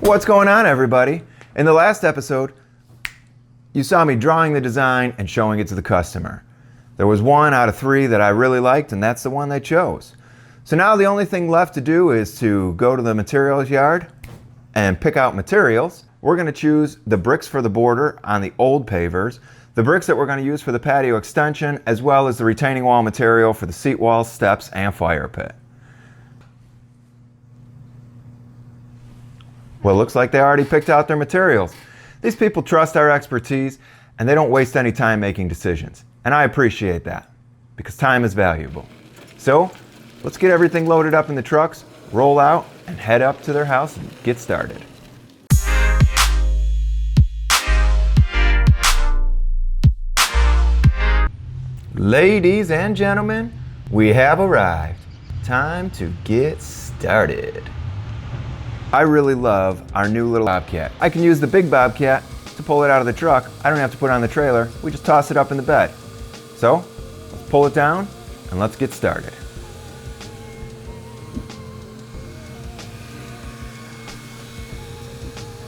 What's going on, everybody? In the last episode, you saw me drawing the design and showing it to the customer. There was 1 out of 3 that I really liked, and that's the one they chose. So now the only thing left to do is to go to the materials yard and pick out materials. We're going to choose the bricks for the border on the old pavers, the bricks that we're going to use for the patio extension, as well as the retaining wall material for the seat walls, steps, and fire pit. Well, it looks like they already picked out their materials. These people trust our expertise, and they don't waste any time making decisions. And I appreciate that, because time is valuable. So, let's get everything loaded up in the trucks, roll out, and head up to their house and get started. Ladies and gentlemen, we have arrived. Time to get started. I really love our new little Bobcat. I can use the big Bobcat to pull it out of the truck. I don't have to put it on the trailer. We just toss it up in the bed. So, let's pull it down and let's get started.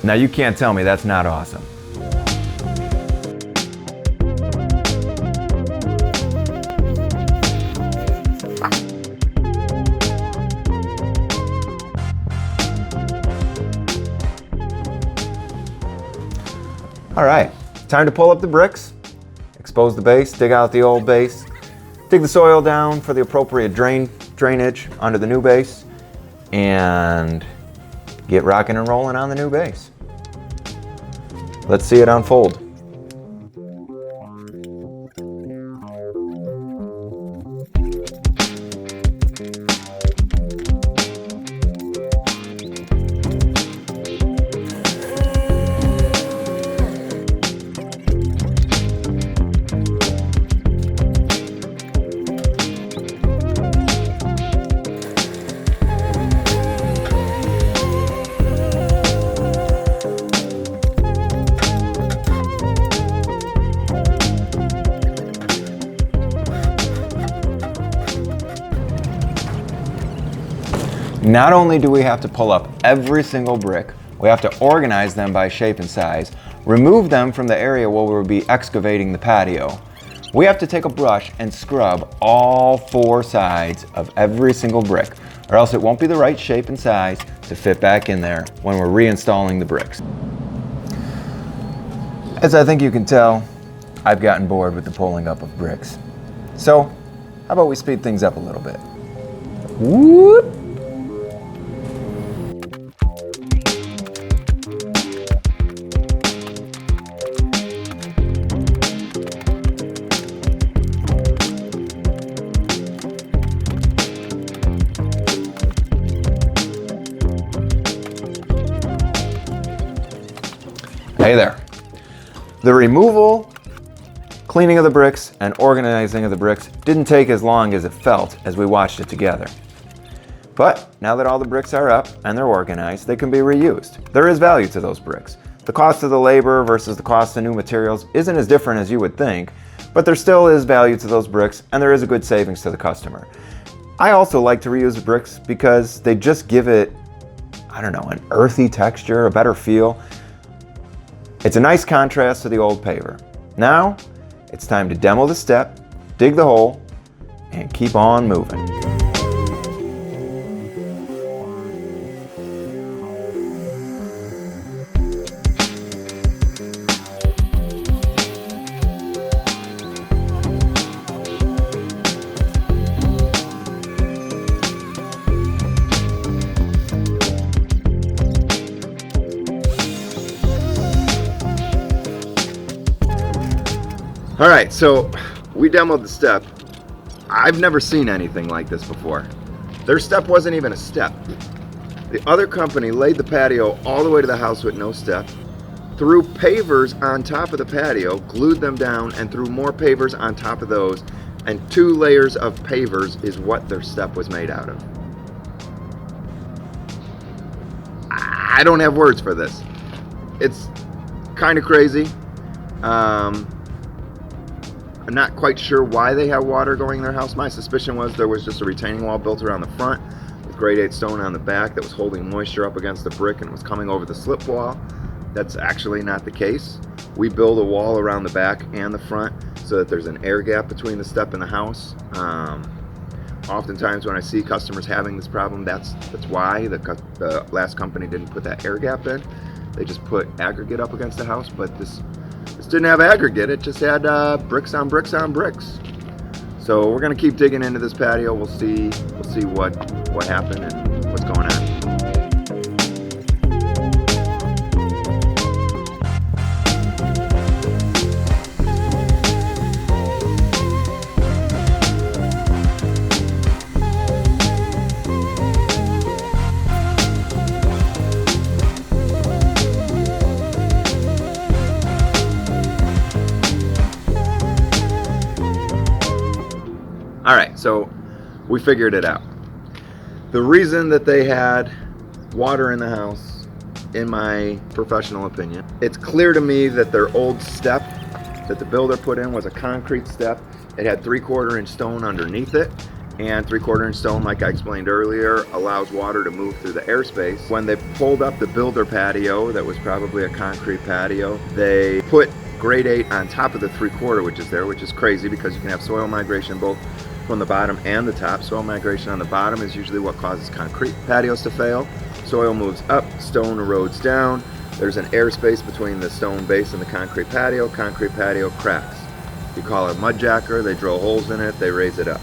Now you can't tell me that's not awesome. All right, time to pull up the bricks, expose the base, dig out the old base, dig the soil down for the appropriate drainage under the new base, and get rocking and rolling on the new base. Let's see it unfold. Not only do we have to pull up every single brick, we have to organize them by shape and size, remove them from the area where we'll be excavating the patio. We have to take a brush and scrub all 4 sides of every single brick, or else it won't be the right shape and size to fit back in there when we're reinstalling the bricks. As I think you can tell, I've gotten bored with the pulling up of bricks. So, how about we speed things up a little bit? Whoop! Hey there. The removal, cleaning of the bricks, and organizing of the bricks didn't take as long as it felt as we watched it together. But now that all the bricks are up and they're organized, they can be reused. There is value to those bricks. The cost of the labor versus the cost of new materials isn't as different as you would think, but there still is value to those bricks and there is a good savings to the customer. I also like to reuse the bricks because they just give it, I don't know, an earthy texture, a better feel. It's a nice contrast to the old paver. Now, it's time to demo the step, dig the hole, and keep on moving. All right, so we demoed the step. I've never seen anything like this before. Their step wasn't even a step. The other company laid the patio all the way to the house with no step, threw pavers on top of the patio, glued them down, and threw more pavers on top of those, and 2 layers of pavers is what their step was made out of. I don't have words for this. It's kind of crazy. I'm not quite sure why they have water going in their house. My suspicion was there was just a retaining wall built around the front with grade 8 stone on the back that was holding moisture up against the brick and was coming over the slip wall. That's actually not the case. We build a wall around the back and the front so that there's an air gap between the step and the house. Oftentimes when I see customers having this problem, that's why the last company didn't put that air gap in. They just put aggregate up against the house, but this didn't have aggregate. It just had bricks on bricks on bricks. So we're gonna keep digging into this patio. We'll see what happened and what's going on. All right, so we figured it out. The reason that they had water in the house, in my professional opinion, it's clear to me that their old step that the builder put in was a concrete step. It had 3/4 inch stone underneath it, and 3/4 inch stone, like I explained earlier, allows water to move through the airspace. When they pulled up the builder patio, that was probably a concrete patio, they put grade 8 on top of the 3/4, which is there, which is crazy because you can have soil migration both from the bottom and the top. Soil migration on the bottom is usually what causes concrete patios to fail. Soil moves up, stone erodes down. There's an airspace between the stone base and the concrete patio. Concrete patio cracks. You call it mud jacker, they drill holes in it, they raise it up.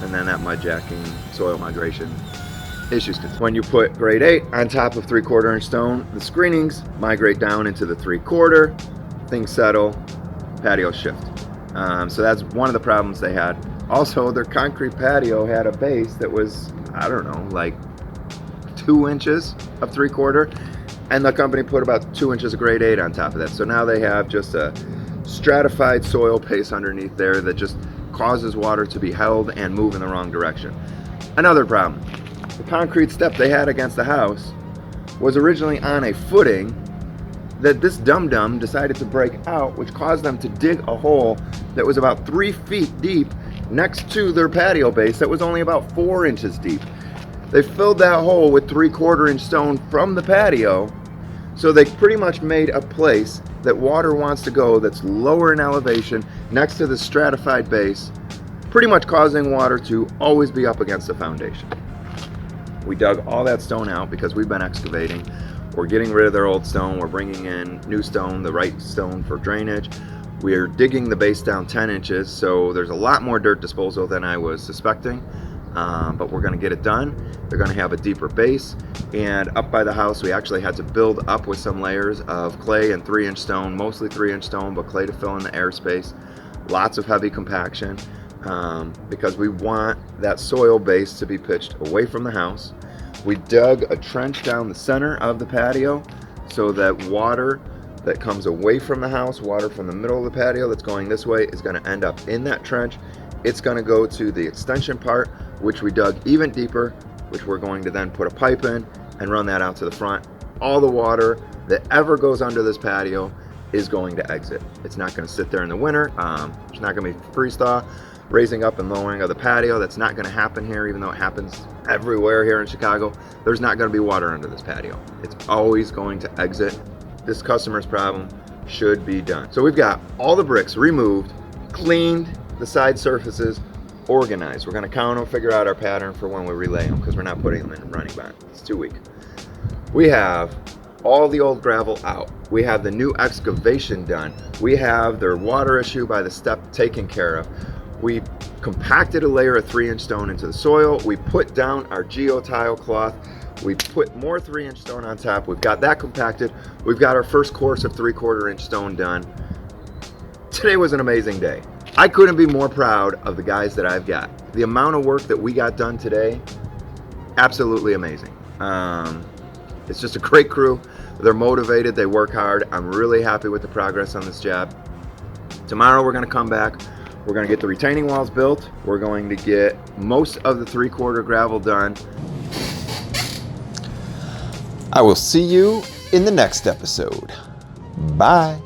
And then that mud jacking, soil migration issues continue. When you put grade 8 on top of 3/4 inch stone, the screenings migrate down into the 3/4, things settle, patios shift. So that's one of the problems they had. Also, their concrete patio had a base that was, I don't know, like 2 inches of 3/4, and the company put about 2 inches of grade 8 on top of that. So now they have just a stratified soil base underneath there that just causes water to be held and move in the wrong direction. Another problem, the concrete step they had against the house was originally on a footing that this dum-dum decided to break out, which caused them to dig a hole that was about 3 feet deep next to their patio base that was only about 4 inches deep. They filled that hole with 3/4 inch stone from the patio, so they pretty much made a place that water wants to go that's lower in elevation next to the stratified base, pretty much causing water to always be up against the foundation. We dug all that stone out because we've been excavating. We're getting rid of their old stone. We're bringing in new stone, the right stone for drainage. We're digging the base down 10 inches, so there's a lot more dirt disposal than I was suspecting, but we're gonna get it done. They're gonna have a deeper base, and up by the house, we actually had to build up with some layers of clay and 3-inch stone, mostly 3-inch stone, but clay to fill in the airspace. Lots of heavy compaction, because we want that soil base to be pitched away from the house. We dug a trench down the center of the patio so that water that comes away from the house, water from the middle of the patio that's going this way, is going to end up in that trench. It's going to go to the extension part, which we dug even deeper, which we're going to then put a pipe in and run that out to the front. All the water that ever goes under this patio is going to exit. It's not going to sit there in the winter. It's not going to be freeze thaw, raising up and lowering of the patio. That's not going to happen here, even though it happens everywhere here in Chicago. There's not going to be water under this patio. It's always going to exit. This customer's problem should be done. So we've got all the bricks removed, cleaned, the side surfaces organized. We're gonna count them, figure out our pattern for when we relay them, because we're not putting them in running bond. It's too weak. We have all the old gravel out. We have the new excavation done. We have their water issue by the step taken care of. We compacted a layer of 3-inch stone into the soil. We put down our geotile cloth. We put more 3-inch stone on top. We've got that compacted. We've got our first course of 3/4 inch stone done. Today was an amazing day. I couldn't be more proud of the guys that I've got. The amount of work that we got done today, absolutely amazing. It's just a great crew. They're motivated, they work hard. I'm really happy with the progress on this job. Tomorrow we're gonna come back. We're gonna get the retaining walls built. We're going to get most of the 3/4 gravel done. I will see you in the next episode. Bye.